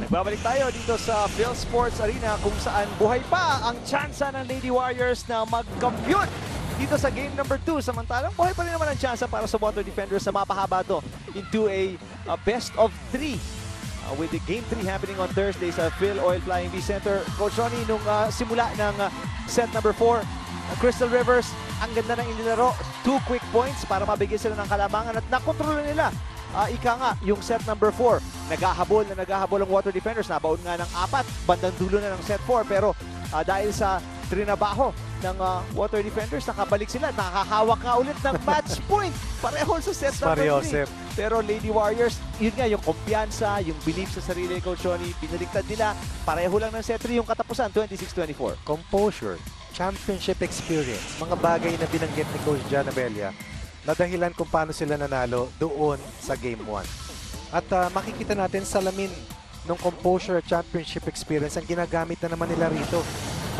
Nagbabalik tayo dito sa Phil Sports Arena kung saan buhay pa ang tsansa ng Lady Warriors na mag-compute dito sa game number 2. Samantalang buhay pa rin naman ang tsansa para sa Water Defenders na mapahaba to into a best of 3. With the game 3 happening on Thursday sa Phil Oil Flying V Center. Coach Ronnie, nung simula ng set number 4, Crystal Rivers, ang ganda ng inilaro. 2 quick points para mabigyan sila ng kalamangan at nakontrol nila. Ika nga, yung set number 4, naghahabol ang Water Defenders. Nabaon nga ng 4, bandang dulo na ng set 4. Pero dahil sa trinabaho ng Water Defenders, nakabalik sila. Nakahawak nga ulit ng match point. Pareho sa set number 3. Pero Lady Warriors, yun nga, yung kumpiyansa, yung belief sa sarili, Coach Ronnie, binaliktad nila. Pareho lang ng set 3 yung katapusan, 26-24. Composure, championship experience, mga bagay na binanggit ni Coach John Abella na dahilan kung paano sila nanalo doon sa Game 1. At makikita natin salamin ng composure at championship experience ang ginagamit na naman nila rito.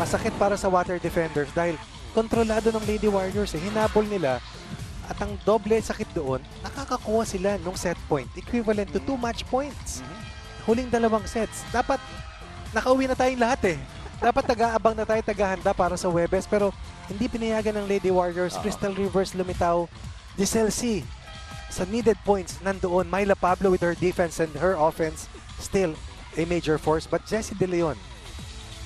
Masakit para sa Water Defenders dahil kontrolado ng Lady Warriors. Hinabol nila at ang doble sakit doon, nakakakuha sila ng set point equivalent to 2 match points. Huling 2 sets. Dapat nakauwi na tayong lahat eh. Dapat taga-abang na tayo, tagahanda para sa Webes. Pero hindi pinayagan ng Lady Warriors. Crystal Rivers lumitaw. Giselle C. Sa needed points, nandoon. Myla Pablo with her defense and her offense. Still a major force. But Jessie De Leon,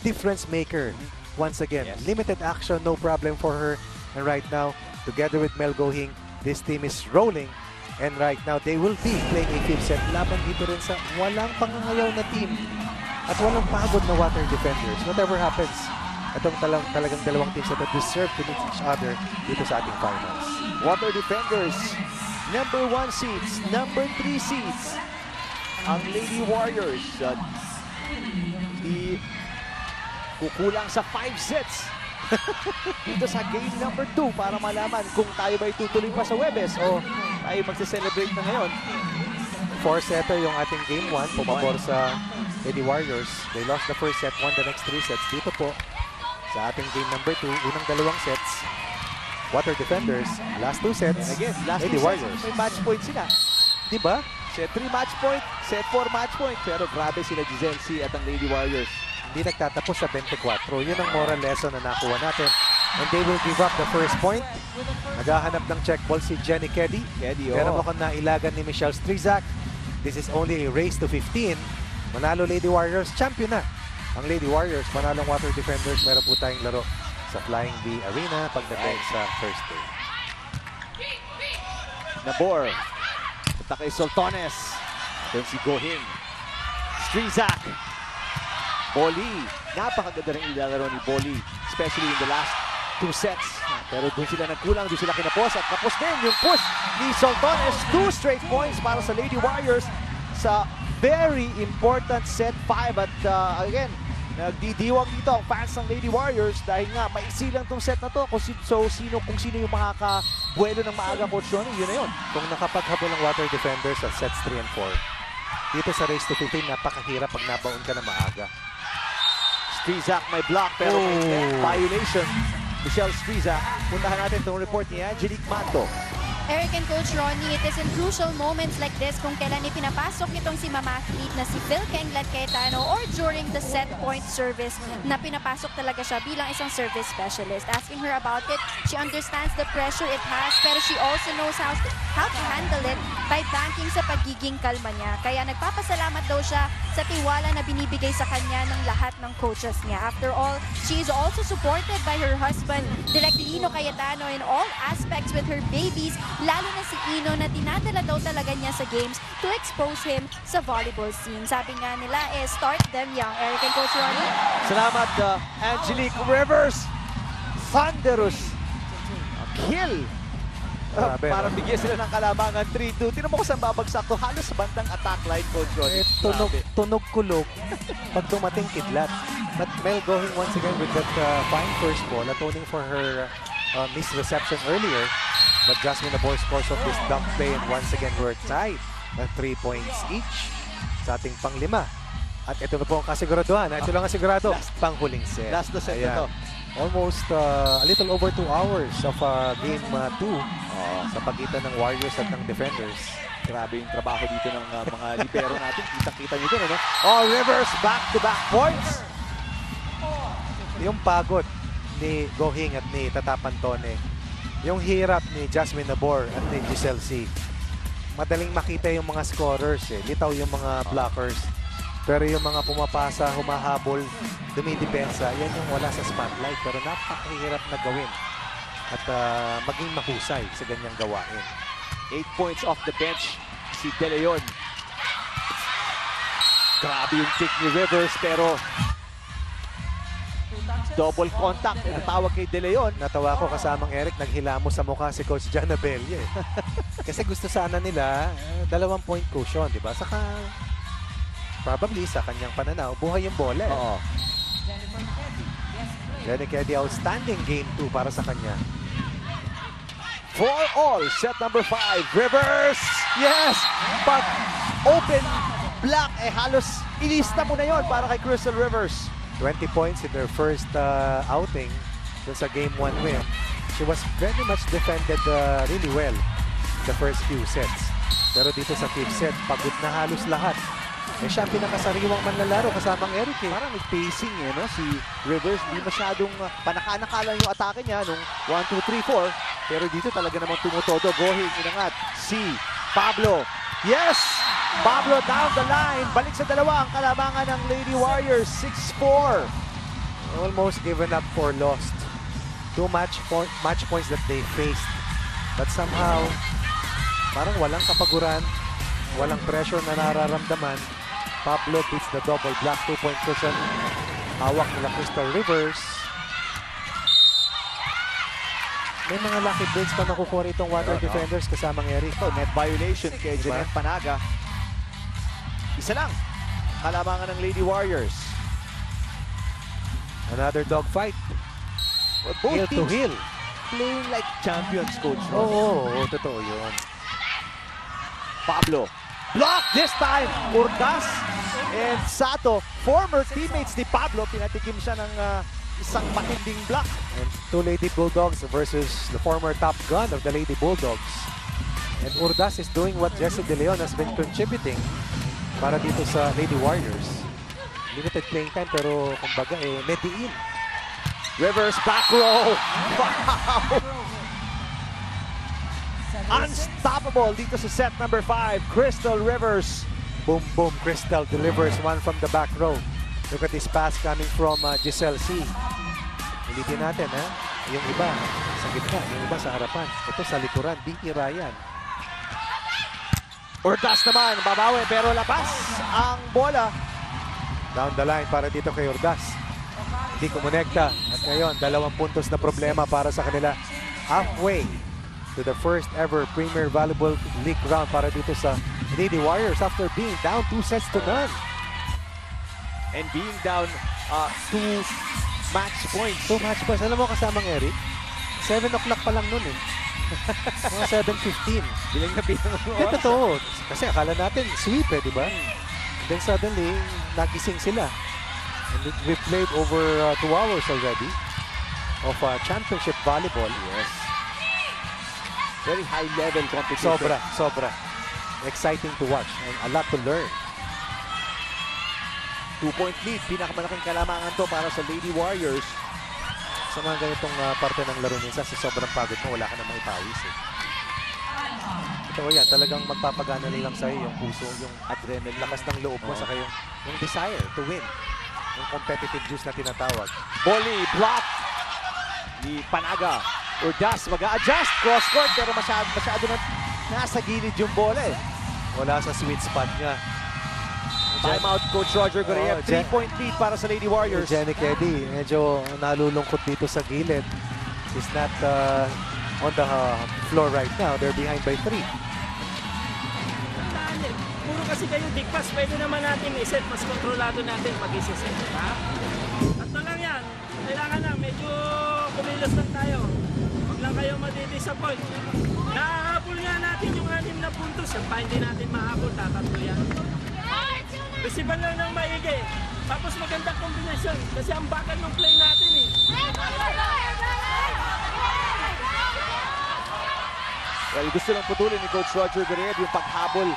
difference maker. Once again, Yes. limited action, no problem for her. And right now, together with Mel Gohing, this team is rolling. And right now, they will be playing a 5th set. Laban dito rin sa walang pangangayaw na team. At walang pagod na Water Defenders. Whatever happens, itong talagang dalawang teams that deserve to meet each other dito sa ating finals. Water Defenders, number 1 seeds, number 3 seeds. Ang Lady Warriors, di kukulang sa 5 sets dito sa game number 2 para malaman kung tayo ba itutuloy pa sa Webes o tayo magse-celebrate na ngayon. 4-setter yung ating game 1, pumabor sa Lady Warriors. They lost the first set, won the next 3 sets. Dito po, sa ating game number 2, unang 2 sets, Water Defenders, last 2 sets, Again, last Lady 2 Warriors. sets, may match point sila. Diba? Set 3 match point, set 4 match point. Pero grabe sila Giselle C at ang Lady Warriors. Hindi nagtatapos sa 24. Yun ang moral lesson na nakuha natin. And they will give up the first point. Naghahanap ng check ball si Jenny Keddy. Pero mukhang nailagan ni Michelle Strizak. This is only a race to 15. Manalo Lady Warriors, champion na. Ang Lady Warriors, manalong Water Defenders. Meron po tayong laro sa Flying V Arena pagdating sa Thursday. Nabor. Punta kay Soltones. Doon si Gohing. Strizak. Boli. Napakaganda ng ilalaro ni Boli. Especially in the last 2 sets. Pero doon sila nagkulang. Doon sila kinapos. At kapos din yung push ni Soltones. 2 straight points para sa Lady Warriors sa very important set 5. At again, nagdidiwang dito ang fans ng Lady Warriors dahil nga maiksi lang tong set na to. Kung sino yung makakabuelo ng maaga, Coach Ronnie, yun na yun. Kung nakapaghabol ng Water Defenders sa sets 3 and 4, dito sa race to 15, napakahirap pag nabaon ka na maaga. Strizak may block pero may net violation. Michelle Strizak. Puntahan natin itong report ni Angelique Manto. Eric and Coach Ronnie, it is in crucial moments like this kung kailan ipinapasok itong si Mama Athlete na si Phil Kenglat Cayetano or during the set point service na pinapasok talaga siya bilang isang service specialist. Asking her about it, she understands the pressure it has pero she also knows how to handle it by banking sa pagiging kalma niya. Kaya nagpapasalamat daw siya sa tiwala na binibigay sa kanya ng lahat ng coaches niya. After all, she is also supported by her husband, Direk Lino Cayetano, in all aspects with her babies, lalo na si Ino na dinadala daw talaga niya sa games to expose him sa volleyball scene. Sabi nga nila, start them young. Eric and Coach Ronnie. Salamat, Angelique Rivers. Thunderous kill. Grabe, Para no? bigyan sila ng kalamangan 3-2. Tinan mo kung saan babagsak to. Halos sa bandang attack line, Coach Ronnie. Tunog kulog pag dumating kidlat. But Mel Gohing once again with that fine first ball, atoning for her missed reception earlier. But Jasmine Nabor scores of this dunk play and once again we're tied na 3 points each sa ating pang-5. At ito na po ang kasiguraduhan. Ito lang ang sigurado, pang-huling set. Last na set na to. Almost a little over 2 hours of game 2 sa pagitan ng Warriors at ng Defenders. Grabe yung trabaho dito ng mga libero natin. Kitang-kita nyo dun, ano? Oh, Rivers, back-to-back points. Yung pagod ni Gohing at ni Tata Pantone, yung hirap ni Jasmine Nabor at ni Giselle C. Madaling makita yung mga scorers eh. Litaw yung mga blockers. Pero yung mga pumapasa, humahabol, dumidepensa, yan yung wala sa spotlight. Pero napakahirap na gawin at maging mahusay sa ganyang gawain. 8 points off the bench si De Leon. Grabe yung kick ni Rivers pero double contact ang tawag kay De Leon. Natawa ko kasamang Eric, naghilamo sa mukha si Coach John Abella eh. Kasi gusto sana nila 2-point cushion, di ba? Saka probably sa kanyang pananaw, buhay yung bola. Oo. Jenny Keddy, outstanding game 2 para sa kanya. For all, set number 5. Rivers! Yes! Pag open block, halos ilista mo na yon para kay Crystal Rivers. 20 points in their first outing dun sa game 1 win. She was very much defended really well the first few sets. Pero dito sa fifth set, pagod na halos lahat. Siya ang pinakasariwang manlalaro kasamang Eric eh. Parang nag-pacing no? Si Rivers, hindi masyadong panaka-naka lang yung atake niya nung 1, 2, 3, 4. Pero dito talaga namang tumutodo. Gohing, inangat. Si Pablo. Yes! Pablo down the line. Balik sa dalawa ang kalabangan ng Lady Warriors. 6-4. Almost given up for lost. 2 match points that they faced. But somehow, parang walang kapaguran, walang pressure na nararamdaman. Pablo beats the double block 2-point cushion. Hawak nila Crystal Rivers. May mga lucky breaks pa nakukuha itong water defenders kasamang Eric. Net violation kay Jeanette Panaga. Isa lang. Kalabangan ng Lady Warriors. Another dogfight. Both Heel to teams heel. playing like champions, Coach Ron. Oo, totoo yun. Pablo. Block this time. Urdas and Sato. Former teammates ni Pablo. Pinatikim siya ng isang matinding block. And 2 Lady Bulldogs versus the former top gun of the Lady Bulldogs. And Urdas is doing what Jessie De Leon has been contributing para dito sa Lady Warriors. Limited playing time pero kumbaga mediin. Rivers back row. Wow! Unstoppable dito sa set number 5. Crystal Rivers. Boom, boom. Crystal delivers one from the back row. Look at this pass coming from Giselle C. Ulitin natin, ha? Yung iba sa gitna, yung iba sa harapan. Ito sa likuran, bihira yan. Urdas naman, babawi pero labas ang bola. Down the line para dito kay Urdas. Hindi kumonekta. At ngayon, 2 puntos na problema para sa kanila. Halfway to the first ever Premier Volleyball League round para dito sa Lady Warriors after being down 2-0. And being down 2 match points. 2 match points. Alam mo kasamang Eric, 7 o'clock pa lang nun eh. Mga 7:15. Bilang na bilang ang oras. Totoo. Kasi akala natin sweep eh, di ba? Then suddenly, nagising sila. And we played over 2 hours already of championship volleyball. Yes. Very high level competition. Sobra. Exciting to watch and a lot to learn. 2-point lead. Pinakamalaking kalamangan to para sa Lady Warriors. Sa mga ganitong parte ng laro minsan, sa sobrang pagod mo, wala ka namang ipawis eh. Ito yan, talagang magpapagana lang sa'yo yung puso, yung adrenaline, lakas ng loob mo, saka yung desire to win. Yung competitive juice na tinatawag. Volley, block ni Panaga. Urdas, mag-a-adjust. Cross-court, pero masyado na nasa gilid yung bola eh. Wala sa sweet spot niya. Timeout, Coach Roger Goreyev. 3-point lead para sa Lady Warriors. Jenny Keddy, medyo nalulungkot dito sa gilid. She's not on the floor right now. They're behind by 3. Puro kasi kayo digpas, pwede naman natin i-set, mas kontrolado natin pag i-set, ha? Tatlo lang yan. Kailangan lang, medyo kumilos lang tayo. Huwag lang kayo madi-disappoint. Nahahabol nga natin yung 6 na puntos. Yan pa hindi natin mahabol, tatatlo yan. Resiban lang ng maigi. Tapos magandang kombinasyon. Kasi ang bakal ng play natin eh. Well, gusto lang putulin ni Coach Roger Gareb yung paghabol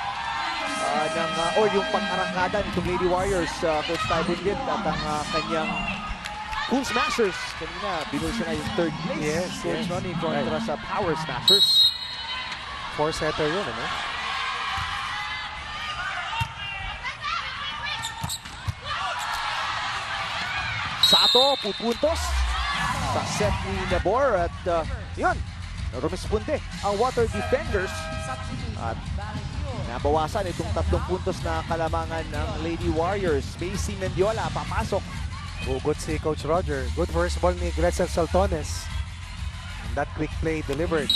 or yung pag-arangkada nitong Lady Warriors, Coach Ty Bunggit, at ang kanyang Cool Smashers. Kanina, binulsa na yung third place. Yes, Coach yes. Ronnie kontra sa Power Smashers. 4-setter yun, ano? Sato, pupuntos sa set ni Nabor at yun, rumisponde ang Water Defenders at nabawasan itong 3 puntos na kalamangan ng Lady Warriors. Macy Mendiola papasok. Hugot si Coach Roger. Good first ball ni Gretzel Saltones. And that quick play delivered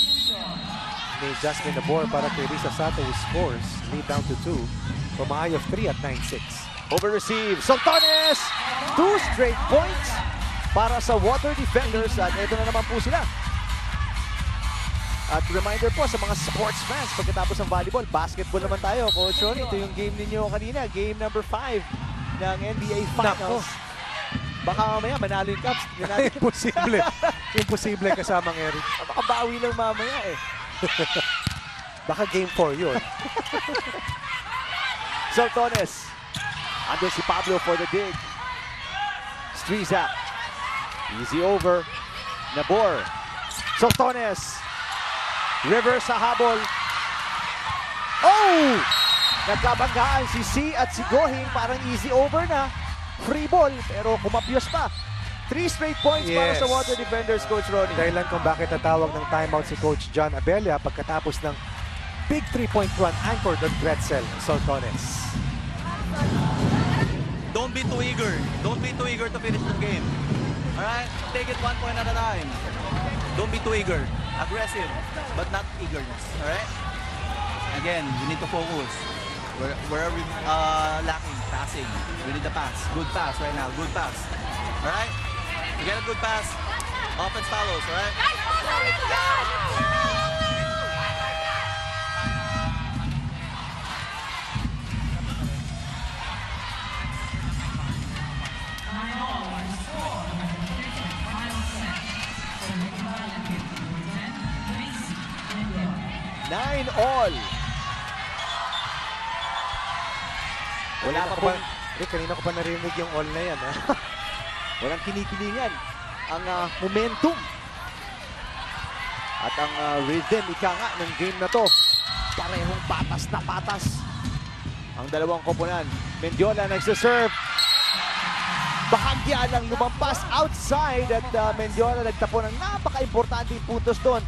ni Jasmine Nabor para kay Risa Sato, who scores. Lead down to 2 from a high of 3 at 9-6. Over receive, Saltones! 2 straight points para sa Water Defenders at ito na naman po sila. At reminder po sa mga sports fans, pagkatapos ng volleyball, basketball naman tayo. Coach Ronnie, ito yung game ninyo kanina, game number 5 ng NBA Finals. Baka mamaya manalo yung Cubs. Imposible. Imposible kasamang Eric. Makabawi lang mamaya eh. Baka game 4 yun. Saltones. Andun si Pablo for the dig. Strizak. Easy over. Nabor. Saltones. River sa habol. Oh! Nagkabanggaan si C at si Gohing. Parang easy over na. Free ball. Pero kumapyos pa. 3 straight points para Yes. sa Water Defenders, Coach Ronnie. Dahilan kung bakit natawag ng timeout si Coach John Abella pagkatapos ng big 3-point run anchored on Gretzel Saltones. Don't be too eager. Don't be too eager to finish the game. Alright? Take it 1 point at a time. Don't be too eager. Aggressive, but not eagerness. Alright? Again, we need to focus. Where are we lacking? Passing. We need the pass. Good pass right now. Good pass. Alright? You get a good pass. Offense follows. Alright? Nine all. Wala pa po. Rick, kanina ko pa narinig yung all na yan. Ha? Walang kinikilingan ang momentum at ang rhythm, ika nga, ng game na to. Parehong patas na patas ang dalawang koponan. Mendiola nagsaserve. Bahagya lang lumampas outside at Mendiola nagtapo ng napaka-importanting puntos doon.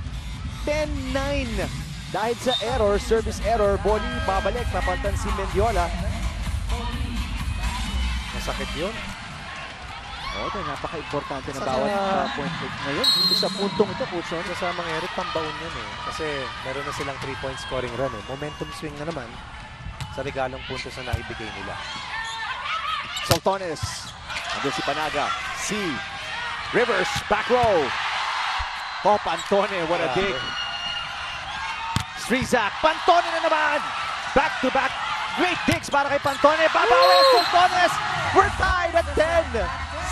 10-9 dahil sa error, service error. Boli babalik, papantan si Mendiola. Masakit yun. Oh, napaka-importante na Saka- bawat point ngayon. Dito sa puntong ito, Coach Ronnie. Kasamang Eric, pambaon yun eh. Kasi meron na silang 3-point scoring run eh. Momentum swing na naman sa regalong puntos na naibigay nila. Saltones. Andun si Panaga. C. Rivers. Back row. Oh, Pantone. What a Grabe. dig. Strizak. Pantone na naman. Back to back. Great digs para kay Pantone. Babawi. Saltones. We're tied at 10.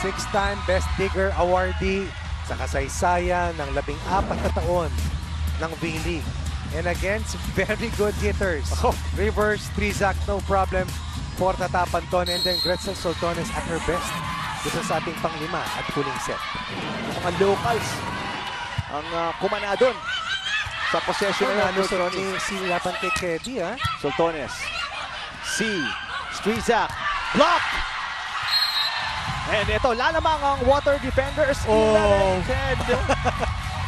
6-time Best Digger awardee sa kasaysayan ng 14 na taon ng V-League. And against very good hitters. Oh. Rivers, Strizak, no problem. Portata, Pantone, and then Gretzel Saltones at her best. Dito sa ating pang-5 at huling set. Mga locals ang kumana doon sa possession na Ano Coach sa Ronnie. ni Silapan kay Kedi, ha? Saltones. C. Strizak. Block. And ito, lalamang ang Water Defenders. Oh. 11-10.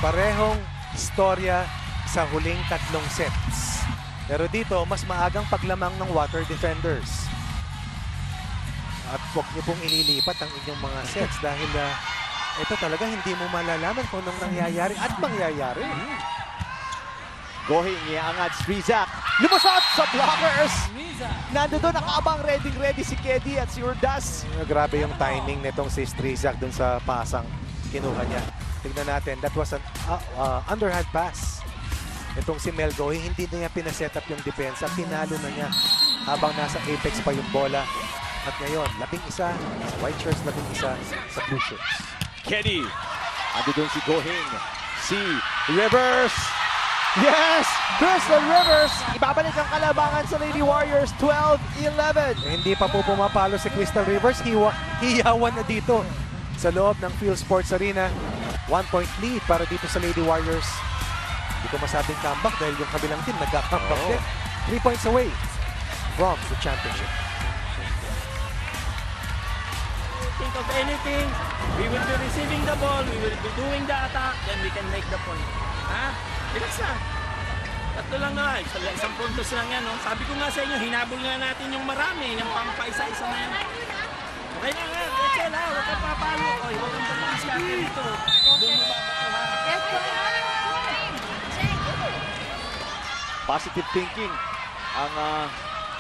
Parehong istorya sa huling 3 sets. Pero dito, mas maagang paglamang ng Water Defenders. At huwag niyo pong ililipat ang inyong mga sets dahil ito talaga hindi mo malalaman kung anong nangyayari at mangyayari. Gohing, iangat, Strizak. Lumusot sa blockers. Nando doon, nakaabang ready si Kedi at si Urdas. Grabe yung timing nitong si Strizak dun sa pasang kinuha niya. Tignan natin, that was an underhand pass. Itong si Mel Gohing, hindi na niya pinaset up yung depensa. Pinalo na niya habang nasa apex pa yung bola. At ngayon, 11 sa white shirts, 11 sa blue shirts. Kedi. Ando doon si Gohing. C. Rivers. Yes! Crystal Rivers, ibabalik ang kalabangan sa Lady Warriors, 12-11. Hindi pa po pumapalo si Crystal Rivers. Hiyawan na dito sa loob ng Field Sports Arena. 1-point lead para dito sa Lady Warriors. Hindi ko masabing comeback dahil yung kabilang team nagka-comeback din. 3 points away from the championship. Think of anything, we will be receiving the ball, we will be doing the attack, then we can make the point. Ha? Relax na. Tatlo lang na. Isang puntos lang yan. No? Sabi ko nga sa inyo, hinabol nga natin yung marami, yung pampaisa-isa na yan. Okay lang ha, Rachel ha, huwag kang papalo. Oy, huwag kang pamaskarte dito. Doon mo ba ha? Positive thinking ang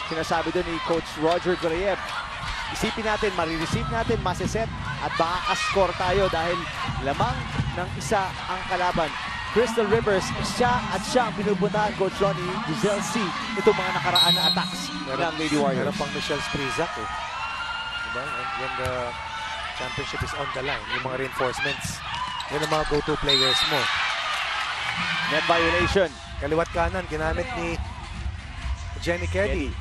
sinasabi doon ni Coach Roger Goreyev. Isipin natin, marireceive natin, masiset at baka score tayo dahil lamang ng isa ang kalaban. Crystal Rivers, siya ang pinupuntahan, Coach Ronnie, Giselle C. Itong mga nakaraan na attacks ng Lady Warriors. Meron pang Michelle Sprizak eh. Diba? And when the championship is on the line, yung mga reinforcements, yun ang mga go-to players mo. Net violation. Kaliwat kanan, ginamit ni Jenny Keddy.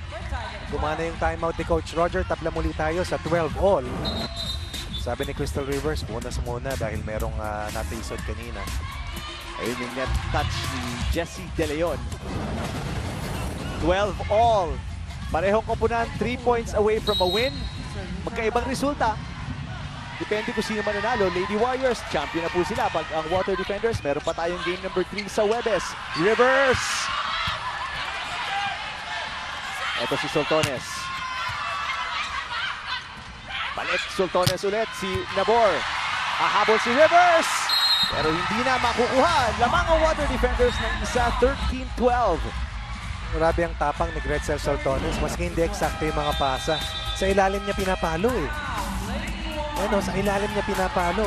Gumana yung timeout ni Coach Roger. Tabla muli tayo sa 12-all. Sabi ni Crystal Rivers, muna dahil merong natisod kanina. Ayun yung net touch ni Jessie De Leon. 12-all. Parehong koponan, 3 points away from a win. Magkaibang resulta. Depende kung sino mananalo. Lady Warriors, champion na po sila. Pag ang Water Defenders, meron pa tayong game number 3 sa Webes. Rivers! Ito si Soltones. Balik Soltones ulit. Si Nabor. Hahabol si Rivers! Pero hindi na makukuha. Lamang ang Water Defenders ng isa, 13-12. Grabe ang tapang ni Gretzel Soltones. Maski hindi eksakto yung mga pasa. Sa ilalim niya pinapalo eh. Ano, sa ilalim niya pinapalo.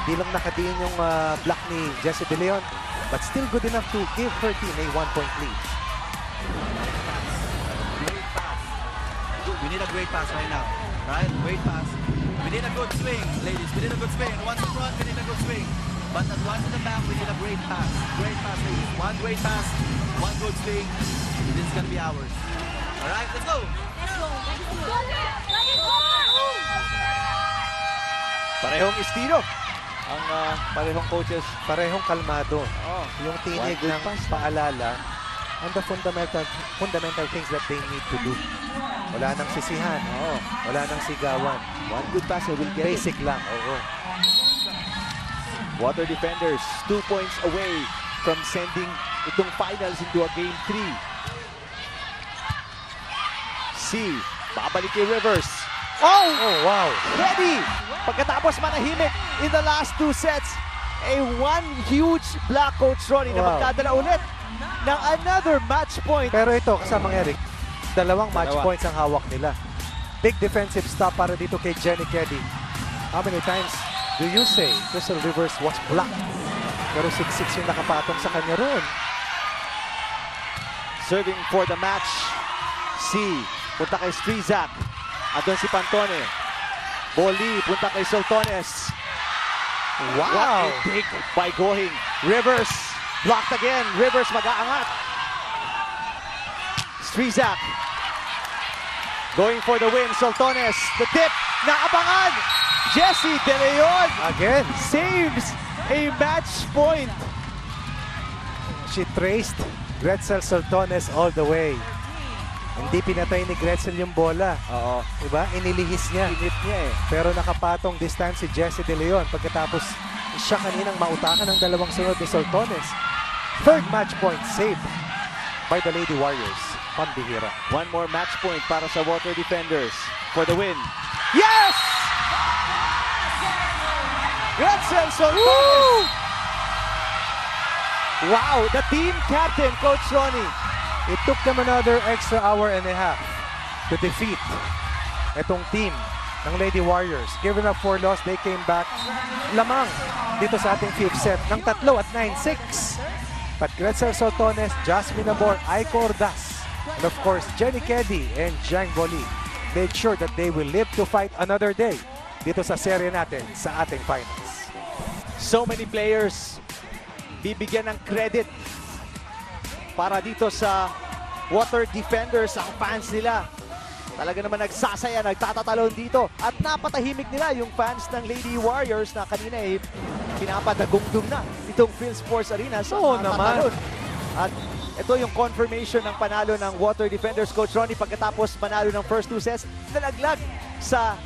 Di lang nakadiin yung block ni Jessie De Leon. But still good enough to give her team a 1-point lead. Great pass. We need a great pass right now. Right? Great pass. We need a good swing, ladies. We need a good swing. Once in front, we need a good swing. But at once in the back, we need a great pass. Great pass, ladies. One great pass, one good swing. This is gonna be ours. All right, let's go. Parehong estilo. Ang parehong coaches. Parehong kalmado. Oh, Yung tinig One good ng pass. paalala on the fundamental things that they need to do. Wala nang sisihan. Oh, Wala nang sigawan. one good pass, I will get it. Basic lang. Oo. Water Defenders, 2 points away from sending itong finals into a game 3. C, babalik kay Rivers. Oh! Oh, wow. Ready! Pagkatapos manahimik in the last 2 sets, one huge block, Coach Ronnie, na Wow. magdadala ulit ng another match point. Pero ito, kasamang Eric, dalawang match Dalawa. points ang hawak nila. Big defensive stop para dito kay Jenny Keddy. How many times do you say Crystal Rivers was blocked? Pero 6-6 yung nakapatong sa kanya roon. Serving for the match, C, punta kay Strizak. Andun si Pantone. Boli, punta kay Soltones. What Wow! a dig by Gohing. Rivers, blocked again. Rivers mag-aangat. Strizak. Going for the win. Soltones, the tip. Naabangan. Jessie De Leon Again, saves a match point. she traced Gretzel Soltones all the way. Hindi pinatay ni Gretzel yung bola. Oo. Diba? Inilihis niya. Init niya eh. Pero nakapatong this time si Jessie De Leon pagkatapos siya kaninang mautakan ng dalawang sunod ni Soltones. Third match point saved by the Lady Warriors. Pambihira. One more match point para sa Water Defenders for the win. Yes! Gretzel Soltones! Wow, the team captain, Coach Ronnie. It took them another extra hour and a half to defeat itong team ng Lady Warriors. Given up 4 loss, they came back lamang dito sa ating 5th set ng 3 at 9-6. But Gretzel Soltones, Jasmine Nabor, Aiko Ordaz, and of course, Jenny Keddy and Jang Boli made sure that they will live to fight another day dito sa serye natin sa ating finals. So many players bibigyan ng credit para dito sa Water Defenders, ang fans nila. Talaga naman nagsasaya, nagtatatalon dito. At napatahimik nila yung fans ng Lady Warriors na kanina pinapadagungdum na itong PhilSports Arena sa Oo mga naman. tatalon. At ito yung confirmation ng panalo ng Water Defenders. Coach Ronnie, pagkatapos manalo ng first 2 sets, nalaglag sa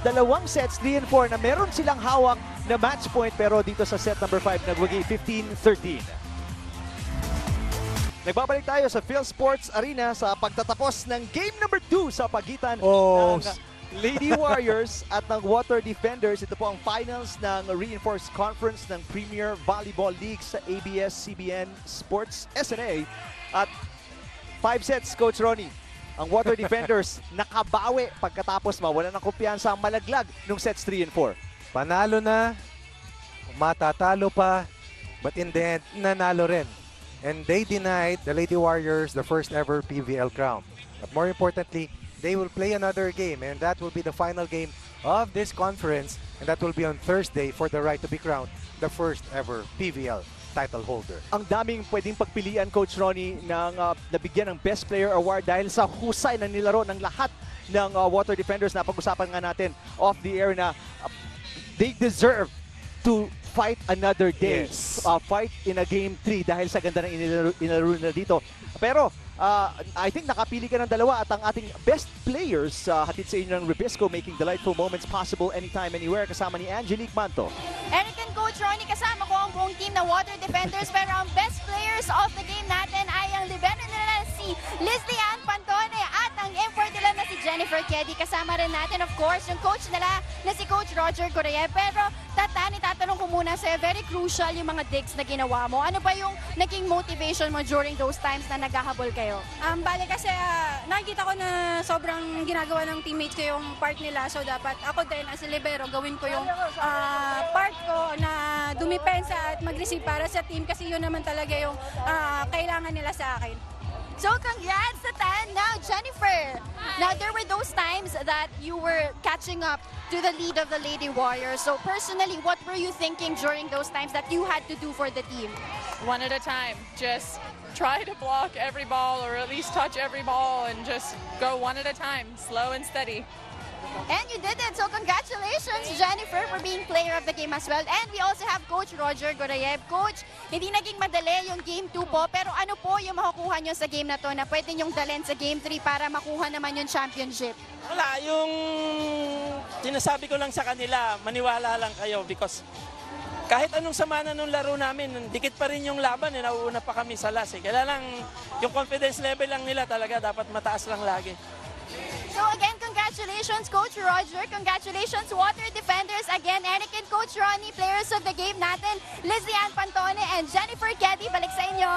dalawang sets, 3 and 4, na meron silang hawak na match point. Pero dito sa set number 5, nagwagi 15-13. Nagbabalik tayo sa PhilSports Arena sa pagtatapos ng game number 2 sa pagitan ng Lady Warriors at ng Water Defenders. Ito po ang finals ng Reinforced Conference ng Premier Volleyball League sa ABS-CBN Sports SNA. At 5 sets, Coach Ronnie. Ang Water Defenders nakabawi pagkatapos mawala ng kumpiyansa ang malaglag nung sets 3 and 4. Panalo na, matatalo pa, but in the end, nanalo rin. And they denied the Lady Warriors the first ever PVL crown. But more importantly, they will play another game, and that will be the final game of this conference, and that will be on Thursday for the right to be crowned the first ever PVL title holder. Ang daming pwedeng pagpilian, Coach Ronnie, ng nabigyan ng Best Player Award dahil sa husay na nilaro ng lahat ng Water Defenders. Napag-usapan nga natin off the air na they deserve to fight another day. Yes. Fight in a game 3 dahil sa ganda ng inilaro nila dito. Pero I think nakapili ka ng dalawa at ang ating best players hatid sa inyo ng Ribisco, making delightful moments possible anytime, anywhere, kasama ni Angelique Manto. Eric and Coach Ronnie, kasama ko ang buong team na Water Defenders, pero ang best players of the game natin ay ang libero nila si Leslie Ann Pantone at ang import nila na si Jennifer Keddy. Kasama rin natin, of course, yung coach nila na si Coach Roger Correa. Pero tatanong ko muna sa'yo, very crucial yung mga digs na ginawa mo. Ano ba yung naging motivation mo during those times na naghahabol kayo? Bale kasi nakikita ko na sobrang ginagawa ng teammates ko yung part nila. So dapat ako din as a libero gawin ko yung part ko na dumipensa at mag-receive para sa team kasi yun naman talaga yung kailangan nila sa akin. So congrats sa tan now, Jennifer. Now there were those times that you were catching up to the lead of the Lady Warriors. So personally, what were you thinking during those times that you had to do for the team? One at a time. Just try to block every ball or at least touch every ball and just go one at a time, slow and steady. And you did it. So congratulations, Jennifer, for being player of the game as well. And we also have Coach Roger Gorayev. Coach, hindi naging madali yung Game 2 po, pero ano po yung makukuha nyo sa game na to na pwede nyong dalhin sa Game 3 para makuha naman yung championship? Wala, yung sinasabi ko lang sa kanila, maniwala lang kayo because kahit anong sama na nung laro namin, dikit pa rin yung laban, nauuna pa kami sa last. Kaya lang, yung confidence level lang nila talaga dapat mataas lang lagi. So again, congratulations, Coach Roger. Congratulations, Water Defenders. Again, Eric and Coach Ronnie, players of the game natin. Leslie Ann Pantone and Jennifer Keddy, balik sa inyo.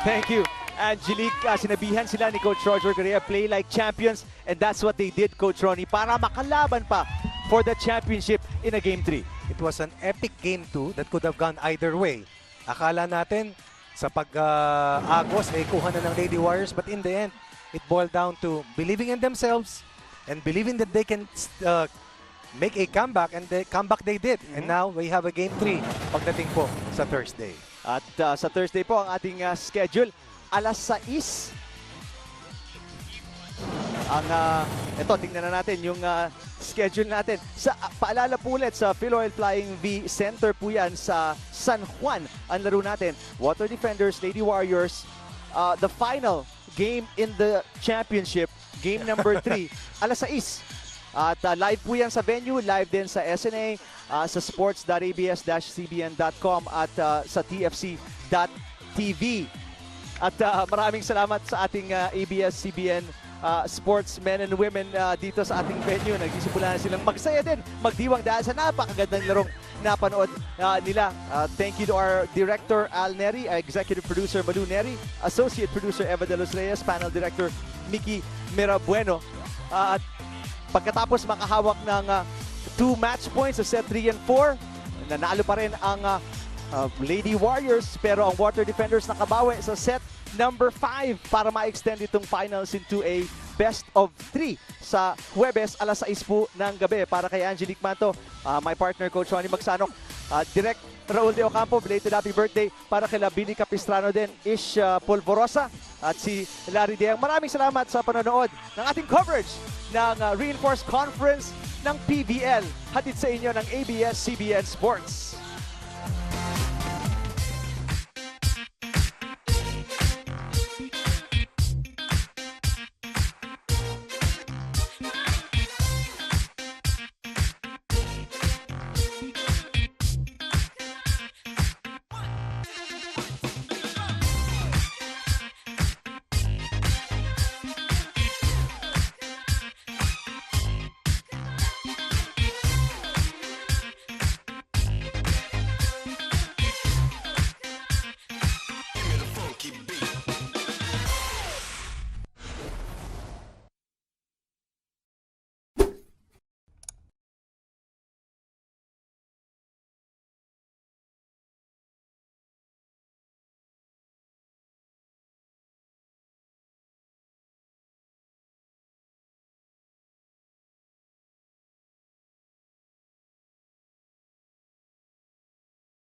Thank you, Angelique. Sinabihan sila ni Coach Roger Correa, play like champions, and that's what they did, Coach Ronnie, para makalaban pa for the championship in a Game 3. It was an epic Game 2 that could have gone either way. Akala natin sa pag-agos ay kuha na ng Lady Warriors, but in the end, it boiled down to believing in themselves and believing that they can make a comeback, and the comeback they did. And now we have a Game 3 pagdating po sa Thursday. At sa Thursday po, ang ating schedule, alas 6. Ito, tingnan na natin yung schedule natin. Paalala po ulit, sa Philoil Flying V Center po yan sa San Juan. Ang laro natin, Water Defenders, Lady Warriors, the final game in the championship, game number 3, alas 6. At live po yan sa venue, live din sa SNA, sa sports.abs-cbn.com at sa tfc.tv. At maraming salamat sa ating ABS-CBN sportsmen and women dito sa ating venue. Nagsisimula na silang magsaya din, magdiwang dahil sa napakagandang larong napanood nila. Thank you to our director, Al Neri, executive producer, Malu Neri, associate producer, Eva de los Reyes, panel director, Mickey Mirabueno. At pagkatapos makahawak ng 2 match points sa set 3 and 4, nanalo pa rin ang Lady Warriors, pero ang Water Defenders nakabawi sa set number 5 para ma-extend itong finals into a best of 3 sa Huwebes, alas 6 po ng gabi. Para kay Angelique Manto, my partner, Coach Ronnie Magsanok, Direct Raul de Ocampo, belated happy birthday para kila Billy Capistrano din, Ish Polvorosa at si Larry Deang. Maraming salamat sa panonood ng ating coverage ng Reinforced Conference ng PBL. Hatid sa inyo ng ABS-CBN Sports.